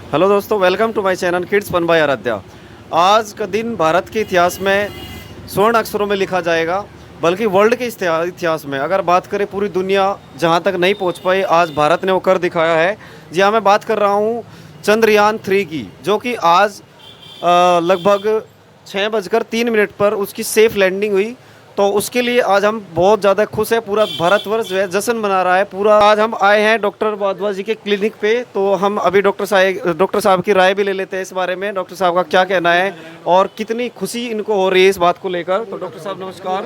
Hello दोस्तों, welcome to my channel kids fun by Aaradhya. आज का दिन भारत के इतिहास में स्वर्ण अक्षरों में लिखा जाएगा, बल्कि वर्ल्ड के इतिहास में। अगर बात करें पूरी दुनिया जहां तक नहीं पहुंच पाई, आज भारत ने वो कर दिखाया है। जी हाँ, मैं बात कर रहा हूं चंद्रयान 3 की, जो कि आज लगभग 6:03 पर उसकी सेफ लैंडिंग हुई। तो उसके लिए आज हम बहुत ज़्यादा खुश हैं। पूरा भारतवर्ष जो है जश्न मना रहा है पूरा। आज हम आए हैं डॉक्टर वाधवा जी के क्लिनिक पे, तो हम अभी डॉक्टर साहब की राय भी ले लेते हैं इस बारे में। डॉक्टर साहब का क्या कहना है और कितनी खुशी इनको हो रही है इस बात को लेकर। तो डॉक्टर साहब नमस्कार।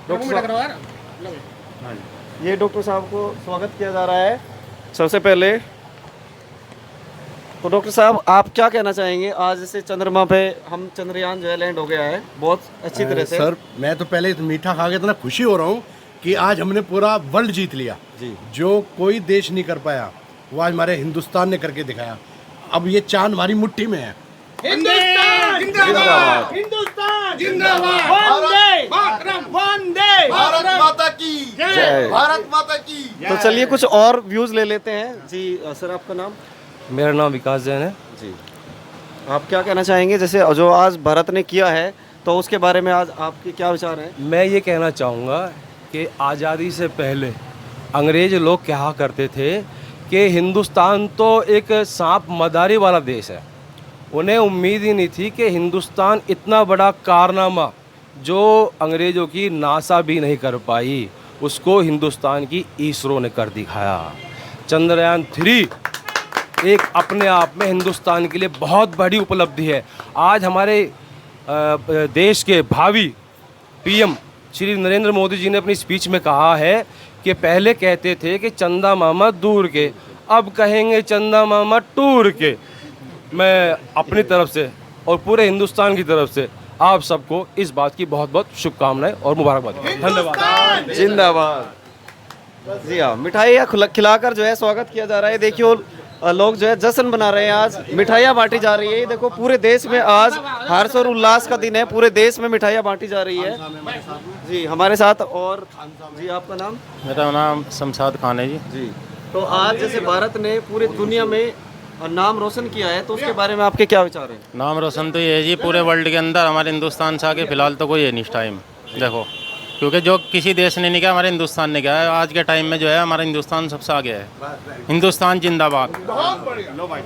डॉक्टर साहब, ये डॉक्टर साहब को स्वागत किया जा रहा है सबसे पहले। तो डॉक्टर साहब, आप क्या कहना चाहेंगे? आज जैसे चंद्रमा पे हम चंद्रयान जो है लैंड हो गया है बहुत अच्छी तरह से। सर, मैं तो पहले मीठा खा के इतना खुशी हो रहा हूँ कि आज हमने पूरा वर्ल्ड जीत लिया जी। जो कोई देश नहीं कर पाया वो आज हमारे हिंदुस्तान ने करके दिखाया। अब ये चांद हमारी मुट्ठी में है। हिंदुस्तान जिंदाबाद, हिंदुस्तान जिंदाबाद, वंदे मातरम, वंदे भारत माता की जय। भारत माता की। तो चलिए कुछ और व्यूज ले लेते हैं। जी सर, आपका नाम? मेरा नाम विकास जैन है। जी, आप क्या कहना चाहेंगे जैसे जो आज भारत ने किया है, तो उसके बारे में आज आपके क्या विचार हैं? मैं ये कहना चाहूँगा कि आज़ादी से पहले अंग्रेज लोग कहा करते थे कि हिंदुस्तान तो एक सांप मदारी वाला देश है। उन्हें उम्मीद ही नहीं थी कि हिंदुस्तान इतना बड़ा कारनामा जो अंग्रेज़ों की नासा भी नहीं कर पाई, उसको हिंदुस्तान की इसरो ने कर दिखाया। चंद्रयान 3 एक अपने आप में हिंदुस्तान के लिए बहुत बड़ी उपलब्धि है। आज हमारे देश के भावी पीएम श्री नरेंद्र मोदी जी ने अपनी स्पीच में कहा है कि पहले कहते थे कि चंदा मामा दूर के, अब कहेंगे चंदा मामा टूर के। मैं अपनी तरफ से और पूरे हिंदुस्तान की तरफ से आप सबको इस बात की बहुत बहुत शुभकामनाएं और मुबारकबाद। धन्यवाद। जिंदाबाद। जी हाँ, मिठाइयाँ खिलाकर जो है स्वागत किया जा रहा है। देखिए लोग जो है जश्न मना रहे हैं, आज मिठाइयाँ बांटी जा रही है। ये देखो पूरे देश में आज हर्ष और उल्लास का दिन है, पूरे देश में मिठाइयाँ बांटी जा रही है। जी हमारे साथ और जी, आपका नाम? मेरा नाम शमशाद खान है जी। जी, तो आज जैसे भारत ने पूरे दुनिया में नाम रोशन किया है, तो उसके बारे में आपके क्या विचार हैं? नाम रोशन तो ये है जी, पूरे वर्ल्ड के अंदर हमारे हिंदुस्तान से आगे फिलहाल तो कोई है नहीं इस टाइम। देखो, क्योंकि जो किसी देश ने नहीं किया हमारे हिंदुस्तान ने किया है। आज के टाइम में जो है हमारा हिंदुस्तान सबसे आगे है। हिंदुस्तान जिंदाबाद।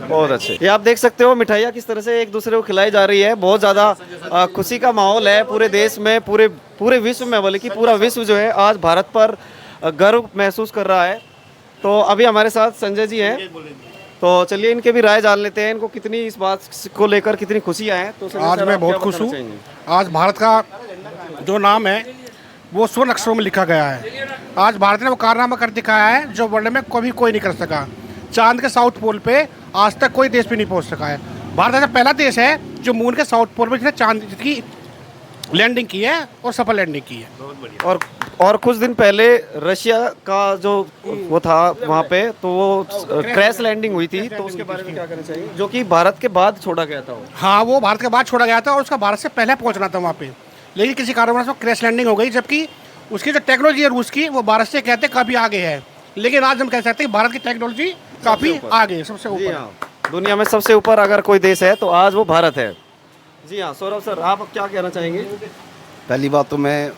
बहुत अच्छे। ये आप देख सकते हो मिठाइयाँ किस तरह से एक दूसरे को खिलाई जा रही है। बहुत ज़्यादा खुशी का माहौल है पूरे देश में, पूरे विश्व में, बल्कि पूरा विश्व जो है आज भारत पर गर्व महसूस कर रहा है। तो अभी हमारे साथ संजय जी हैं, तो चलिए इनके भी राय जान लेते हैं। इनको कितनी इस बात को लेकर कितनी खुशियाँ हैं। तो आज मैं बहुत खुश हूँ। आज भारत का जो नाम है वो स्वर्ण अक्षरों में लिखा गया है। आज भारत ने वो कारनामा कर दिखाया है जो वर्ल्ड में कभी कोई नहीं कर सका। चांद के साउथ पोल पे आज तक कोई देश भी नहीं पहुंच सका है। भारत ऐसा पहला देश है जो मून के साउथ पोल पे जिसने चांद की लैंडिंग की है और सफल लैंडिंग की है। और कुछ दिन पहले रशिया का जो वो था वहाँ पे, तो वो क्रैश लैंडिंग हुई थी। तो उसके बारे में क्या कहना चाहिए, जो कि भारत के बाद छोड़ा गया था? हाँ, वो भारत के बाद छोड़ा गया था और उसका भारत से पहले पहुँचना था वहाँ पे, लेकिन किसी कारणवश क्रैश लैंडिंग हो गई। जबकि उसकी जो टेक्नोलॉजी है रूस की, वो भारत से कहते काफ़ी आगे है। लेकिन आज हम कह सकते हैं भारत की टेक्नोलॉजी काफ़ी आगे है, सबसे ऊपर। हाँ, दुनिया में सबसे ऊपर अगर कोई देश है तो आज वो भारत है। जी हाँ, सौरभ सर, आप क्या कहना चाहेंगे? पहली बात तो मैं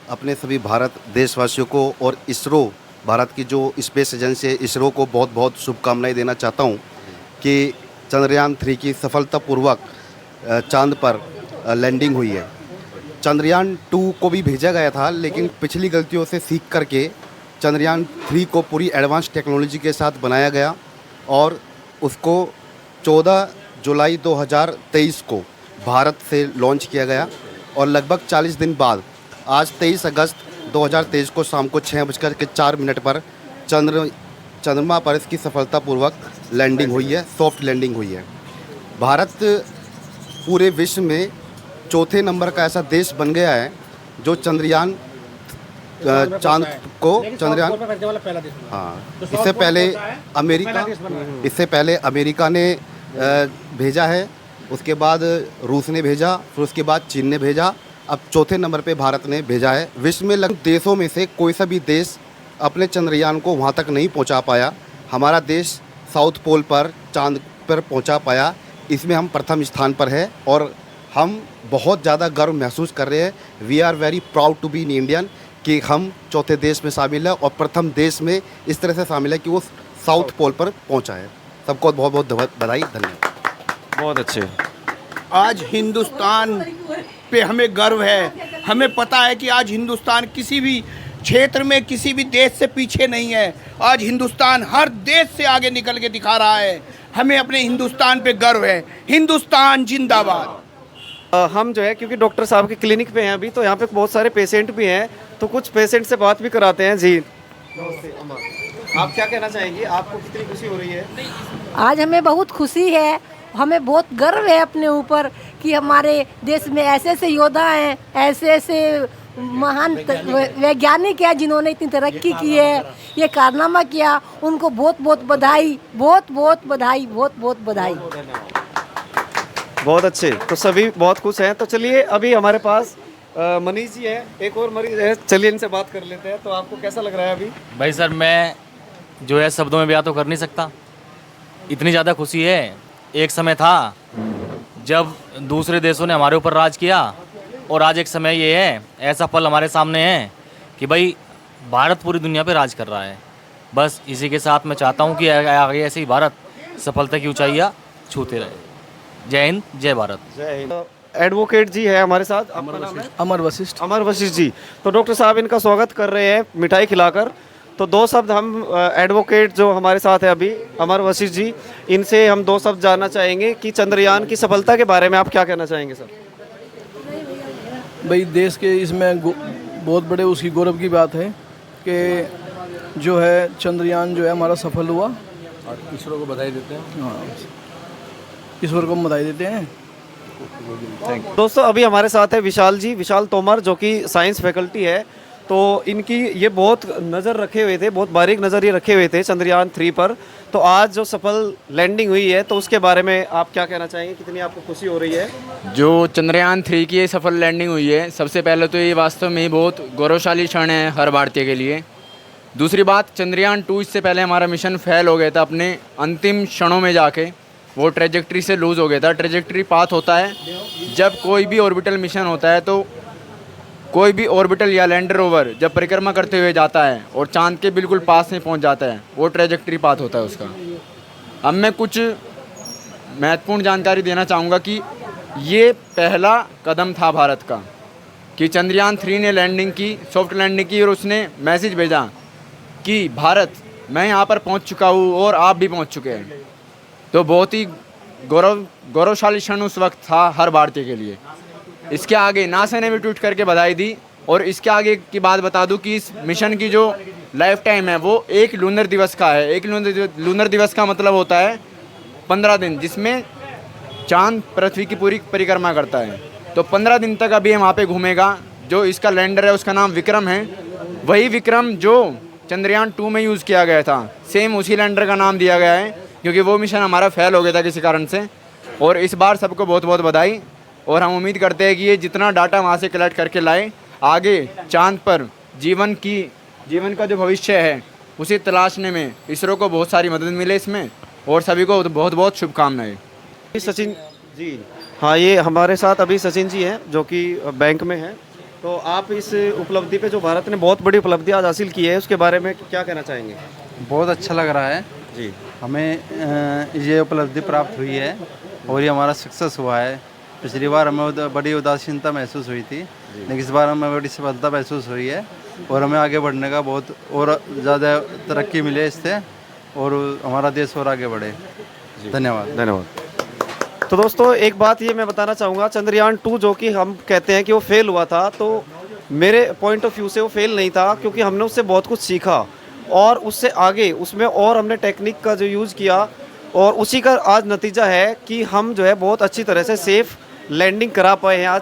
अपने सभी भारत देशवासियों को और इसरो, भारत की जो स्पेस एजेंसी है इसरो को बहुत बहुत शुभकामनाएं देना चाहता हूं कि चंद्रयान 3 की सफलतापूर्वक चांद पर लैंडिंग हुई है। चंद्रयान 2 को भी भेजा गया था, लेकिन पिछली गलतियों से सीख करके चंद्रयान 3 को पूरी एडवांस टेक्नोलॉजी के साथ बनाया गया और उसको 14 जुलाई 2023 को भारत से लॉन्च किया गया। और लगभग 40 दिन बाद आज 23 अगस्त 2023 को शाम को 6:04 पर चंद्रमा पर इसकी सफलतापूर्वक लैंडिंग हुई है, सॉफ्ट लैंडिंग हुई है। भारत पूरे विश्व में चौथे नंबर का ऐसा देश बन गया है जो चंद्रयान चांद को हाँ, इससे पहले अमेरिका ने भेजा है, उसके बाद रूस ने भेजा, फिर उसके बाद चीन ने भेजा, अब चौथे नंबर पे भारत ने भेजा है। विश्व में लगभग देशों में से कोई सा भी देश अपने चंद्रयान को वहाँ तक नहीं पहुँचा पाया। हमारा देश साउथ पोल पर चांद पर पहुंचा पाया, इसमें हम प्रथम स्थान पर है और हम बहुत ज़्यादा गर्व महसूस कर रहे हैं। We are very proud to be in Indian कि हम चौथे देश में शामिल है और प्रथम देश में इस तरह से शामिल है कि वो साउथ पोल पर पहुंचा है। सबको बहुत बहुत बधाई, धन्यवाद। बहुत अच्छे। आज हिंदुस्तान पे हमें गर्व है। हमें पता है कि आज हिंदुस्तान किसी भी क्षेत्र में किसी भी देश से पीछे नहीं है। आज हिंदुस्तान हर देश से आगे निकल के दिखा रहा है। हमें अपने हिंदुस्तान पे गर्व है। हिंदुस्तान जिंदाबाद। हम जो है क्योंकि डॉक्टर साहब के क्लिनिक पे हैं अभी, तो यहाँ पे बहुत सारे पेशेंट भी हैं, तो कुछ पेशेंट से बात भी कराते हैं। जी आप क्या कहना चाहेंगे, आपको कितनी खुशी हो रही है? आज हमें बहुत खुशी है, हमें बहुत गर्व है अपने ऊपर कि हमारे देश में ऐसे ऐसे योद्धा हैं, ऐसे ऐसे महान वैज्ञानिक हैं जिन्होंने इतनी तरक्की की है, ये कारनामा किया। उनको बहुत बहुत बधाई, बहुत बहुत बधाई, बहुत बहुत बधाई। बहुत अच्छे, तो सभी बहुत खुश हैं। तो चलिए अभी हमारे पास मनीष जी है, एक और मरीज है, चलिए इनसे बात कर लेते हैं। तो आपको कैसा लग रहा है अभी? भाई सर, मैं जो है शब्दों में बयां तो कर नहीं सकता, इतनी ज़्यादा खुशी है। एक समय था जब दूसरे देशों ने हमारे ऊपर राज किया और आज एक समय ये है, ऐसा पल हमारे सामने है कि भाई भारत पूरी दुनिया पे राज कर रहा है। बस इसी के साथ मैं चाहता हूँ कि आगे ऐसे ही भारत सफलता की ऊंचाइयाँ छूते रहे। जय हिंद, जय भारत। जय हिंद। एडवोकेट जी है हमारे साथ, आपका नाम है? अमर वशिष्ठ। अमर वशिष्ठ जी। तो डॉक्टर साहब इनका स्वागत कर रहे हैं मिठाई खिलाकर। तो दो शब्द हम एडवोकेट जो हमारे साथ है अभी, अमर वशिष्ठ जी, इनसे हम दो शब्द जानना चाहेंगे कि चंद्रयान की सफलता के बारे में आप क्या कहना चाहेंगे सर? भाई देश के इसमें बहुत बड़े उसकी गौरव की बात है कि जो है चंद्रयान जो है हमारा सफल हुआ और ईश्वर को बधाई देते हैं। हाँ, ईश्वर को हम बधाई देते हैं। दोस्तों अभी हमारे साथ है विशाल जी, विशाल तोमर, जो कि साइंस फैकल्टी है। तो इनकी ये बहुत नज़र रखे हुए थे, बहुत बारीक नज़र ये रखे हुए थे चंद्रयान 3 पर। तो आज जो सफल लैंडिंग हुई है, तो उसके बारे में आप क्या कहना चाहेंगे, कितनी आपको खुशी हो रही है? जो चंद्रयान 3 की सफल लैंडिंग हुई है, सबसे पहले तो ये वास्तव में ही बहुत गौरवशाली क्षण है हर भारतीय के लिए। दूसरी बात, चंद्रयान 2 इससे पहले हमारा मिशन फेल हो गया था अपने अंतिम क्षणों में जाके, वो ट्रेजेक्ट्री से लूज़ हो गया था। ट्रेजेक्ट्री पाथ होता है जब कोई भी ऑर्बिटल मिशन होता है, तो कोई भी ऑर्बिटल या लैंडर रोवर जब परिक्रमा करते हुए जाता है और चांद के बिल्कुल पास में पहुंच जाता है, वो ट्रेजेक्ट्री पाथ होता है उसका। अब मैं कुछ महत्वपूर्ण जानकारी देना चाहूँगा कि ये पहला कदम था भारत का कि चंद्रयान 3 ने लैंडिंग की, सॉफ्ट लैंडिंग की, और उसने मैसेज भेजा कि भारत, मैं यहाँ पर पहुँच चुका हूँ और आप भी पहुँच चुके हैं। तो बहुत ही गौरवशाली क्षण उस वक्त था हर भारतीय के लिए। इसके आगे नासा ने भी ट्वीट करके बधाई दी, और इसके आगे की बात बता दूं कि इस मिशन की जो लाइफ टाइम है वो एक लूनर दिवस का है। एक लूनर दिवस का मतलब होता है 15 दिन, जिसमें चांद पृथ्वी की पूरी परिक्रमा करता है। तो 15 दिन तक अभी वहाँ पे घूमेगा। जो इसका लैंडर है उसका नाम विक्रम है, वही विक्रम जो चंद्रयान 2 में यूज़ किया गया था, सेम उसी लैंडर का नाम दिया गया है, क्योंकि वो मिशन हमारा फेल हो गया था किसी कारण से। और इस बार सबको बहुत बहुत बधाई, और हम उम्मीद करते हैं कि ये जितना डाटा वहाँ से कलेक्ट करके लाए, आगे चांद पर जीवन का जो भविष्य है उसे तलाशने में इसरो को बहुत सारी मदद मिले इसमें, और सभी को बहुत बहुत शुभकामनाएं। सचिन जी, हाँ, ये हमारे साथ अभी सचिन जी हैं जो कि बैंक में हैं। तो आप इस उपलब्धि पे, जो भारत ने बहुत बड़ी उपलब्धि आज हासिल की है, उसके बारे में क्या कहना चाहेंगे? बहुत अच्छा लग रहा है जी, हमें ये उपलब्धि प्राप्त हुई है और ये हमारा सक्सेस हुआ है। पिछली बार हमें बड़ी उदासीनता महसूस हुई थी, लेकिन इस बार हमें बड़ी सफलता महसूस हुई है और हमें आगे बढ़ने का बहुत और ज़्यादा तरक्की मिले इससे, और हमारा देश और आगे बढ़े। धन्यवाद। धन्यवाद। तो दोस्तों एक बात ये मैं बताना चाहूँगा, चंद्रयान 2 जो कि हम कहते हैं कि वो फेल हुआ था, तो मेरे पॉइंट ऑफ व्यू से वो फेल नहीं था, क्योंकि हमने उससे बहुत कुछ सीखा और उससे आगे उसमें और हमने टेक्निक का जो यूज़ किया, और उसी का आज नतीजा है कि हम जो है बहुत अच्छी तरह से सेफ़ लैंडिंग करा पाए हैं आज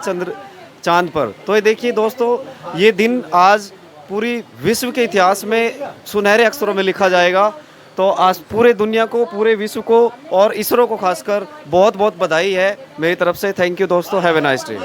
चांद पर। तो ये देखिए दोस्तों, ये दिन आज पूरी विश्व के इतिहास में सुनहरे अक्षरों में लिखा जाएगा। तो आज पूरे दुनिया को, पूरे विश्व को और इसरो को खासकर बहुत बहुत बधाई है मेरी तरफ से। थैंक यू दोस्तों, हैव ए नाइस डे।